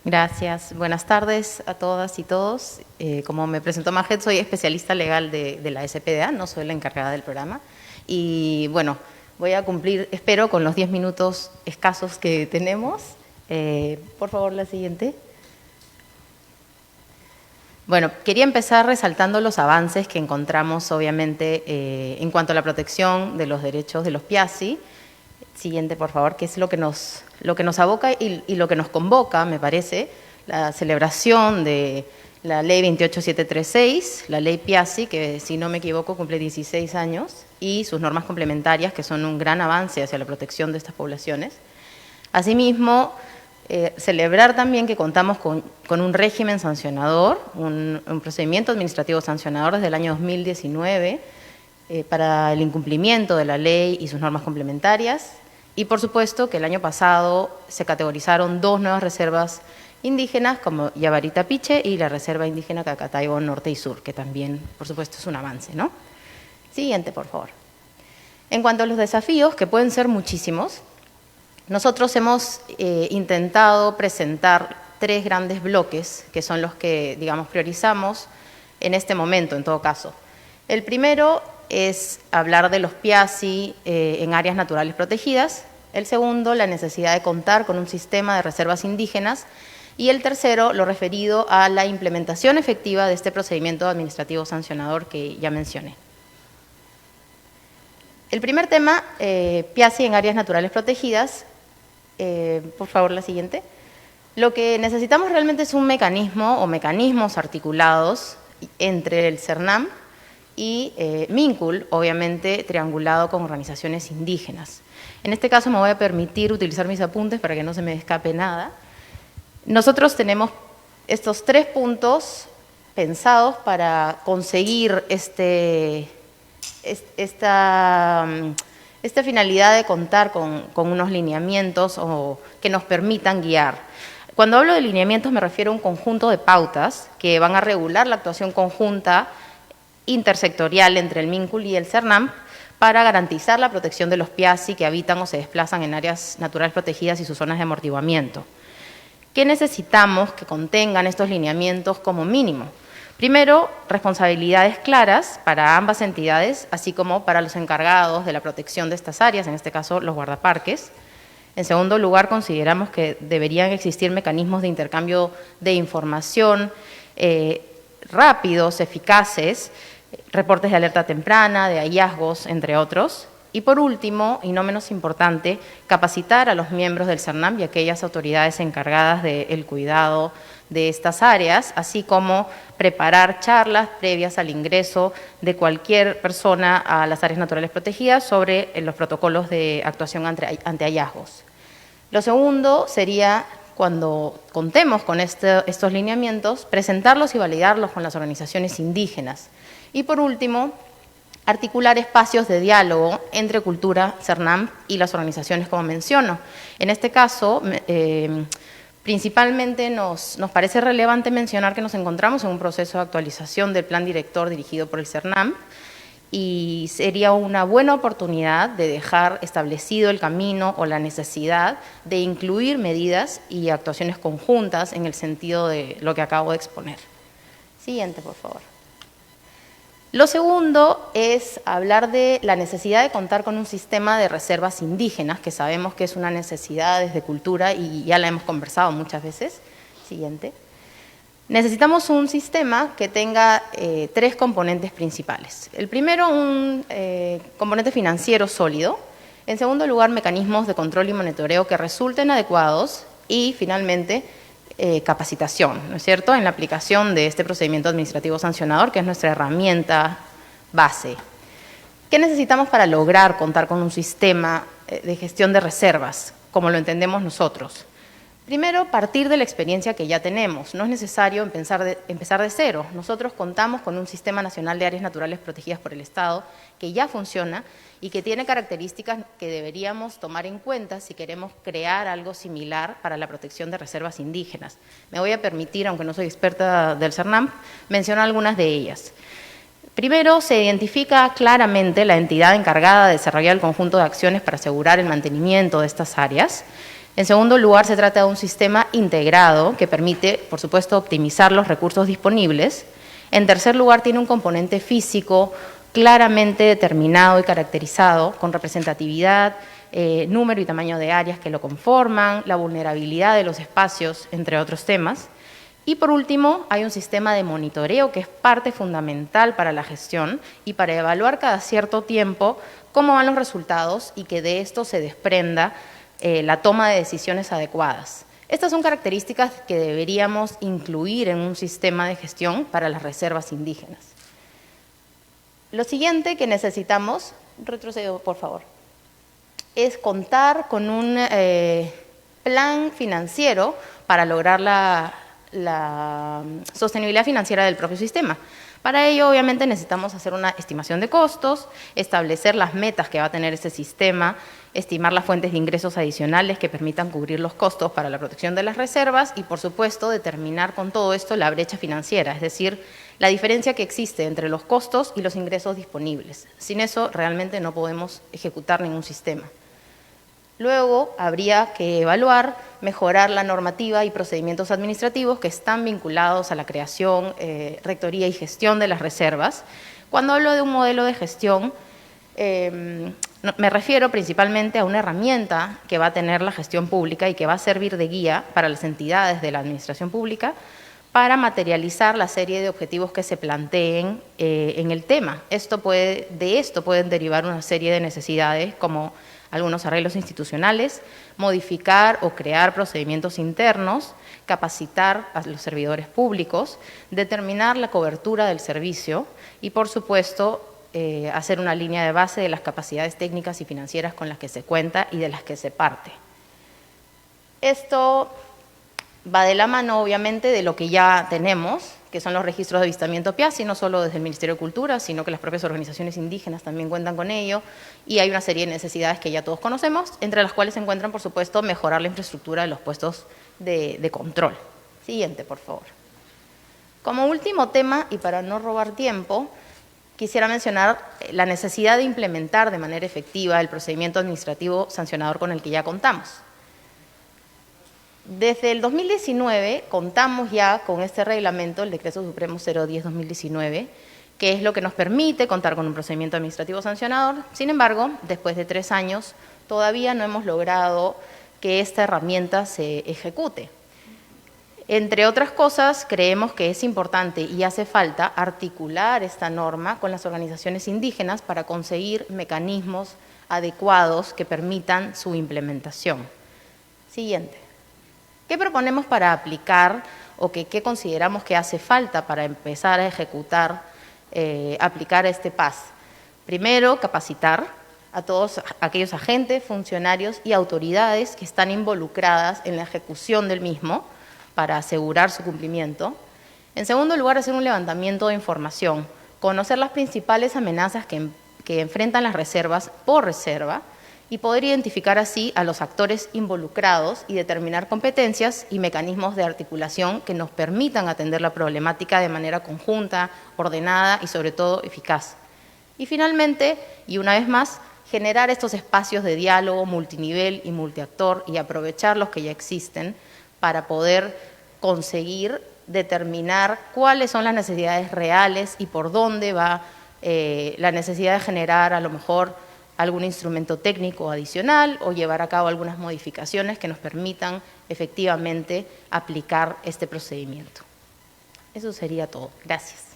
Gracias. Buenas tardes a todas y todos. Como me presentó Majet, soy especialista legal de la SPDA, no soy la encargada del programa. Y bueno, voy a cumplir, espero, con los 10 minutos escasos que tenemos. Por favor, la siguiente. Bueno, quería empezar resaltando los avances que encontramos, obviamente, en cuanto a la protección de los derechos de los PIACI. Siguiente, por favor, que es lo que nos aboca y lo que nos convoca, me parece, la celebración de la Ley 28736, la Ley PIACI, que si no me equivoco cumple 16 años, y sus normas complementarias, que son un gran avance hacia la protección de estas poblaciones. Asimismo, celebrar también que contamos con un régimen sancionador, un procedimiento administrativo sancionador desde el año 2019 para el incumplimiento de la ley y sus normas complementarias. Y por supuesto que el año pasado se categorizaron 2 nuevas reservas indígenas como Yabarita Piche y la Reserva Indígena Cacataibo Norte y Sur, que también, por supuesto, es un avance, ¿no? Siguiente, por favor. En cuanto a los desafíos, que pueden ser muchísimos, nosotros hemos intentado presentar 3 grandes bloques, que son los que, digamos, priorizamos en este momento, en todo caso. El primero es hablar de los PIACI en áreas naturales protegidas. El segundo, la necesidad de contar con un sistema de reservas indígenas. Y el tercero, lo referido a la implementación efectiva de este procedimiento administrativo sancionador que ya mencioné. El primer tema, PIACI en áreas naturales protegidas. Por favor, la siguiente. Lo que necesitamos realmente es un mecanismo o mecanismos articulados entre el CERNAM y MINCUL, obviamente triangulado con organizaciones indígenas. En este caso me voy a permitir utilizar mis apuntes para que no se me escape nada. Nosotros tenemos estos 3 puntos pensados para conseguir esta finalidad de contar con unos lineamientos que nos permitan guiar. Cuando hablo de lineamientos me refiero a un conjunto de pautas que van a regular la actuación conjunta intersectorial entre el MINCUL y el CERNAM para garantizar la protección de los PIACI que habitan o se desplazan en áreas naturales protegidas y sus zonas de amortiguamiento. ¿Qué necesitamos que contengan estos lineamientos como mínimo? Primero, responsabilidades claras para ambas entidades, así como para los encargados de la protección de estas áreas, en este caso los guardaparques. En segundo lugar, consideramos que deberían existir mecanismos de intercambio de información rápidos, eficaces, reportes de alerta temprana, de hallazgos, entre otros. Y por último, y no menos importante, capacitar a los miembros del CERNAM y aquellas autoridades encargadas del cuidado de estas áreas, así como preparar charlas previas al ingreso de cualquier persona a las áreas naturales protegidas sobre los protocolos de actuación ante hallazgos. Lo segundo sería, cuando contemos con estos lineamientos, presentarlos y validarlos con las organizaciones indígenas. Y por último, articular espacios de diálogo entre cultura, CERNAM y las organizaciones, como menciono. En este caso, principalmente nos parece relevante mencionar que nos encontramos en un proceso de actualización del plan director dirigido por el CERNAM y sería una buena oportunidad de dejar establecido el camino o la necesidad de incluir medidas y actuaciones conjuntas en el sentido de lo que acabo de exponer. Siguiente, por favor. Lo segundo es hablar de la necesidad de contar con un sistema de reservas indígenas, que sabemos que es una necesidad desde cultura y ya la hemos conversado muchas veces. Siguiente. Necesitamos un sistema que tenga 3 componentes principales. El primero, un componente financiero sólido. En segundo lugar, mecanismos de control y monitoreo que resulten adecuados. Y finalmente, capacitación, ¿no es cierto?, en la aplicación de este procedimiento administrativo sancionador, que es nuestra herramienta base. ¿Qué necesitamos para lograr contar con un sistema de gestión de reservas, como lo entendemos nosotros? Primero, partir de la experiencia que ya tenemos. No es necesario empezar de cero. Nosotros contamos con un Sistema Nacional de Áreas Naturales Protegidas por el Estado que ya funciona y que tiene características que deberíamos tomar en cuenta si queremos crear algo similar para la protección de reservas indígenas. Me voy a permitir, aunque no soy experta del CERNAM, mencionar algunas de ellas. Primero, se identifica claramente la entidad encargada de desarrollar el conjunto de acciones para asegurar el mantenimiento de estas áreas. En segundo lugar, se trata de un sistema integrado que permite, por supuesto, optimizar los recursos disponibles. En tercer lugar, tiene un componente físico claramente determinado y caracterizado, con representatividad, número y tamaño de áreas que lo conforman, la vulnerabilidad de los espacios, entre otros temas. Y por último, hay un sistema de monitoreo que es parte fundamental para la gestión y para evaluar cada cierto tiempo cómo van los resultados y que de esto se desprenda la toma de decisiones adecuadas. Estas son características que deberíamos incluir en un sistema de gestión para las reservas indígenas. Lo siguiente que necesitamos, retrocedo por favor, es contar con un plan financiero para lograr la sostenibilidad financiera del propio sistema. Para ello, obviamente, necesitamos hacer una estimación de costos, establecer las metas que va a tener ese sistema, estimar las fuentes de ingresos adicionales que permitan cubrir los costos para la protección de las reservas y, por supuesto, determinar con todo esto la brecha financiera, es decir, la diferencia que existe entre los costos y los ingresos disponibles. Sin eso, realmente no podemos ejecutar ningún sistema. Luego, habría que evaluar, mejorar la normativa y procedimientos administrativos que están vinculados a la creación, rectoría y gestión de las reservas. Cuando hablo de un modelo de gestión, me refiero principalmente a una herramienta que va a tener la gestión pública y que va a servir de guía para las entidades de la administración pública para materializar la serie de objetivos que se planteen en el tema. De esto pueden derivar una serie de necesidades como algunos arreglos institucionales, modificar o crear procedimientos internos, capacitar a los servidores públicos, determinar la cobertura del servicio y, por supuesto, hacer una línea de base de las capacidades técnicas y financieras con las que se cuenta y de las que se parte. Esto va de la mano, obviamente, de lo que ya tenemos, que son los registros de avistamiento PIASI, no solo desde el Ministerio de Cultura, sino que las propias organizaciones indígenas también cuentan con ello, y hay una serie de necesidades que ya todos conocemos, entre las cuales se encuentran, por supuesto, mejorar la infraestructura de los puestos de control. Siguiente, por favor. Como último tema, y para no robar tiempo, quisiera mencionar la necesidad de implementar de manera efectiva el procedimiento administrativo sancionador con el que ya contamos. Desde el 2019 contamos ya con este reglamento, el Decreto Supremo 010-2019, que es lo que nos permite contar con un procedimiento administrativo sancionador. Sin embargo, después de 3 años, todavía no hemos logrado que esta herramienta se ejecute. Entre otras cosas, creemos que es importante y hace falta articular esta norma con las organizaciones indígenas para conseguir mecanismos adecuados que permitan su implementación. Siguiente. ¿Qué proponemos para aplicar o qué consideramos que hace falta para empezar a ejecutar, aplicar este PAS? Primero, capacitar a todos aquellos agentes, funcionarios y autoridades que están involucradas en la ejecución del mismo para asegurar su cumplimiento. En segundo lugar, hacer un levantamiento de información, conocer las principales amenazas que enfrentan las reservas por reserva, y poder identificar así a los actores involucrados y determinar competencias y mecanismos de articulación que nos permitan atender la problemática de manera conjunta, ordenada y sobre todo eficaz. Y finalmente, y una vez más, generar estos espacios de diálogo multinivel y multiactor y aprovechar los que ya existen para poder conseguir determinar cuáles son las necesidades reales y por dónde va la necesidad de generar a lo mejor algún instrumento técnico adicional o llevar a cabo algunas modificaciones que nos permitan efectivamente aplicar este procedimiento. Eso sería todo. Gracias.